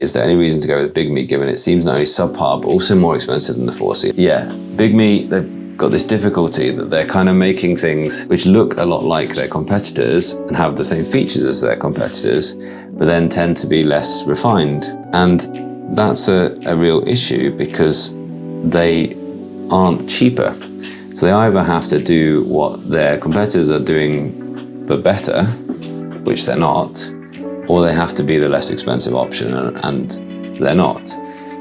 Is there any reason to go with Bigme, given it seems not only subpar, but also more expensive than the 4C? Yeah, Bigme, they've got this difficulty that they're kind of making things which look a lot like their competitors and have the same features as their competitors, but then tend to be less refined. And that's a real issue because they aren't cheaper. So they either have to do what their competitors are doing, but better, which they're not, or they have to be the less expensive option, and they're not.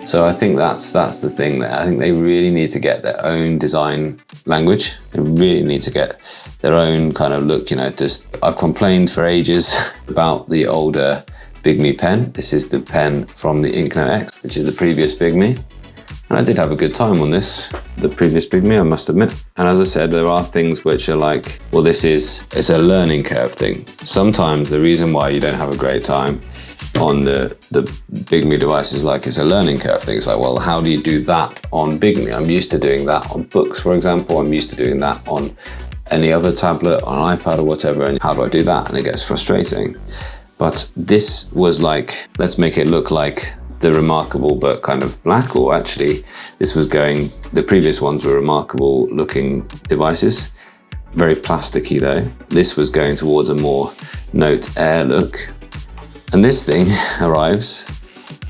So I think that's the thing there. I think they really need to get their own design language. They really need to get their own kind of look, I've complained for ages about the older Bigme pen. This is the pen from the Inknote X, which is the previous Bigme. And I did have a good time on this, the previous Bigme, I must admit. And as I said, there are things which are like, well, it's a learning curve thing. Sometimes the reason why you don't have a great time on the Bigme device is like, it's a learning curve thing. It's like, well, how do you do that on Bigme? I'm used to doing that on Boox, for example. I'm used to doing that on any other tablet, on an iPad or whatever. And how do I do that? And it gets frustrating. But this was like, let's make it look like the Remarkable but kind of black, or actually this was the previous ones were Remarkable looking devices, very plasticky though. This was going towards a more Note Air look, and this thing arrives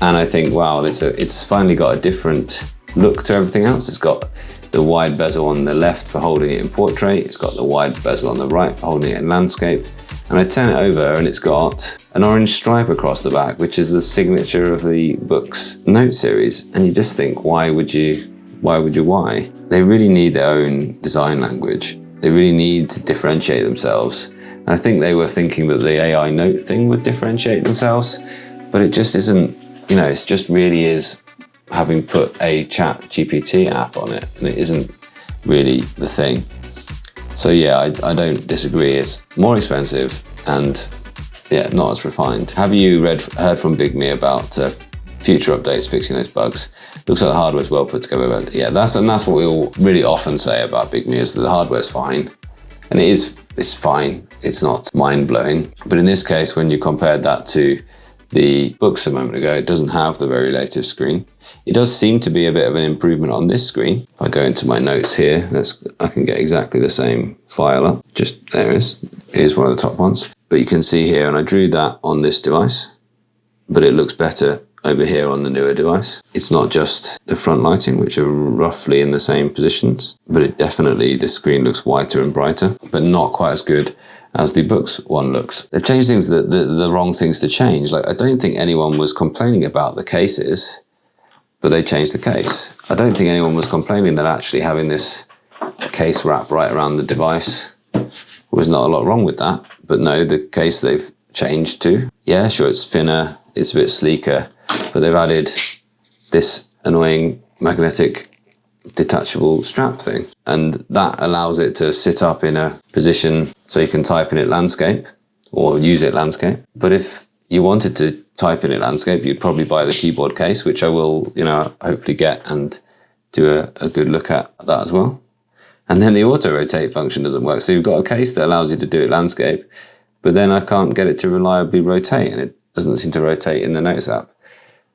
and I think, wow, it's finally got a different look to everything else. It's got the wide bezel on the left for holding it in portrait, it's got the wide bezel on the right for holding it in landscape, and I turn it over and it's got an orange stripe across the back, which is the signature of the Boox Note series. And you just think, why? They really need their own design language. They really need to differentiate themselves. And I think they were thinking that the AI Note thing would differentiate themselves, but it just isn't, it just really is having put a Chat GPT app on it, and it isn't really the thing. So yeah, I don't disagree. It's more expensive and yeah, not as refined. Have you heard from Bigme about future updates fixing those bugs? Looks like the hardware's well put together, but yeah, that's what we all really often say about Bigme, is that the hardware's fine, and it's fine. It's not mind-blowing, but in this case, when you compared that to the Boox a moment ago, it doesn't have the very latest screen. It does seem to be a bit of an improvement on this screen. If I go into my notes here, I can get exactly the same file up. Just there it is. Here's one of the top ones. But you can see here, and I drew that on this device, but it looks better over here on the newer device. It's not just the front lighting, which are roughly in the same positions, but the screen looks whiter and brighter, but not quite as good as the Boox one looks. They've changed things, the wrong things to change. Like, I don't think anyone was complaining about the cases, but they changed the case. I don't think anyone was complaining that actually having this case wrap right around the device was not a lot wrong with that. But no, the case they've changed to, yeah, sure, it's thinner, it's a bit sleeker, but they've added this annoying magnetic detachable strap thing. And that allows it to sit up in a position so you can type in it landscape or use it landscape. But if you wanted to type in it landscape, you'd probably buy the keyboard case, which I will, hopefully get and do a good look at that as well. And then the auto rotate function doesn't work. So you've got a case that allows you to do it landscape, but then I can't get it to reliably rotate, and it doesn't seem to rotate in the Notes app.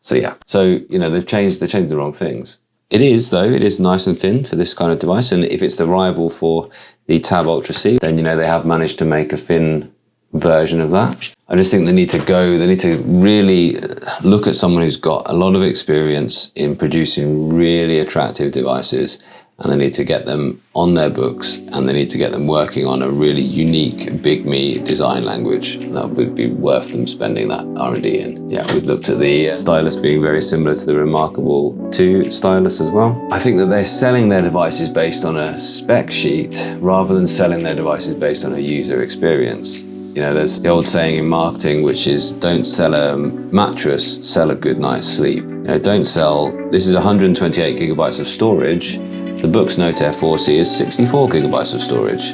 So yeah, they've changed the wrong things. It is nice and thin for this kind of device. And if it's the rival for the Tab Ultra C, then, they have managed to make a thin version of that. I just think they need to really look at someone who's got a lot of experience in producing really attractive devices, and they need to get them on their books, and they need to get them working on a really unique Bigme design language. That would be worth them spending that R&D in. Yeah, we've looked at the stylus being very similar to the Remarkable 2 stylus as well. I think that they're selling their devices based on a spec sheet rather than selling their devices based on a user experience. There's the old saying in marketing, which is, don't sell a mattress, sell a good night's sleep. This is 128 gigabytes of storage. The Boox Note Air 4C is 64 gigabytes of storage.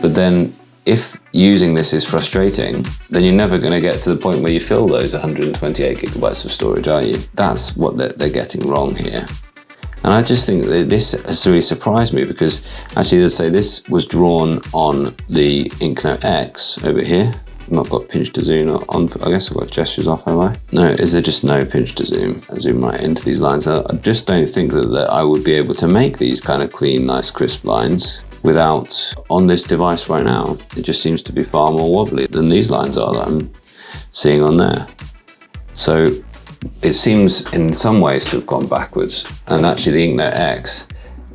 But then if using this is frustrating, then you're never going to get to the point where you fill those 128 gigabytes of storage, are you? That's what they're getting wrong here. And I just think that this has really surprised me, because actually, let's say this was drawn on the Inknote X over here. I've not got pinch to zoom on. I guess I've got gestures off, have I? No, is there just no pinch to zoom? I zoom right into these lines. I just don't think that I would be able to make these kind of clean, nice, crisp lines without, on this device right now, it just seems to be far more wobbly than these lines are that I'm seeing on there. So it seems in some ways to have gone backwards. And actually the Inknote X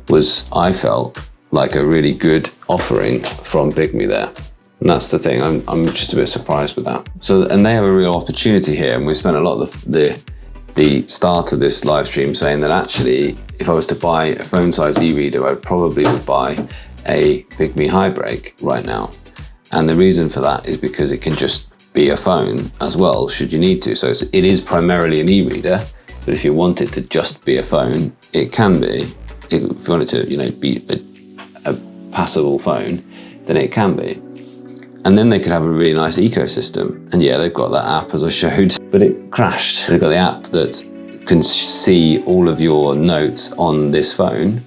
was, I felt, like a really good offering from Bigme there. And that's the thing, I'm just a bit surprised with that. So, and they have a real opportunity here, and we spent a lot of the start of this live stream saying that actually, if I was to buy a phone-sized e-reader, I probably would buy a Bigme High Break right now. And the reason for that is because it can just be a phone as well, should you need to. So it is primarily an e-reader, but if you want it to just be a phone, it can be. If you want it to, you know, be a passable phone, then it can be. And then they could have a really nice ecosystem. And yeah, they've got that app as I showed, but it crashed. They've got the app that can see all of your notes on this phone,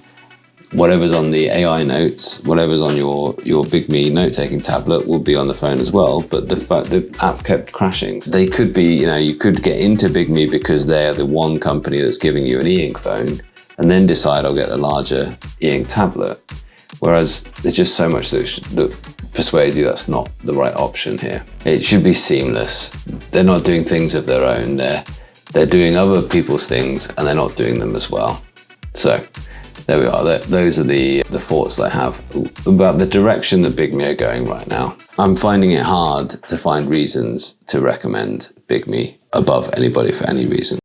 whatever's on the AI notes, whatever's on your Bigme note-taking tablet will be on the phone as well, but the app kept crashing. They could be, you know, you could get into Bigme because they're the one company that's giving you an e-ink phone, and then decide I'll get a larger e-ink tablet. Whereas there's just so much that persuades you that's not the right option here. It should be seamless. They're not doing things of their own. They're doing other people's things and they're not doing them as well. So there we are. Those are the thoughts that I have about the direction that Bigme are going right now. I'm finding it hard to find reasons to recommend Bigme above anybody for any reason.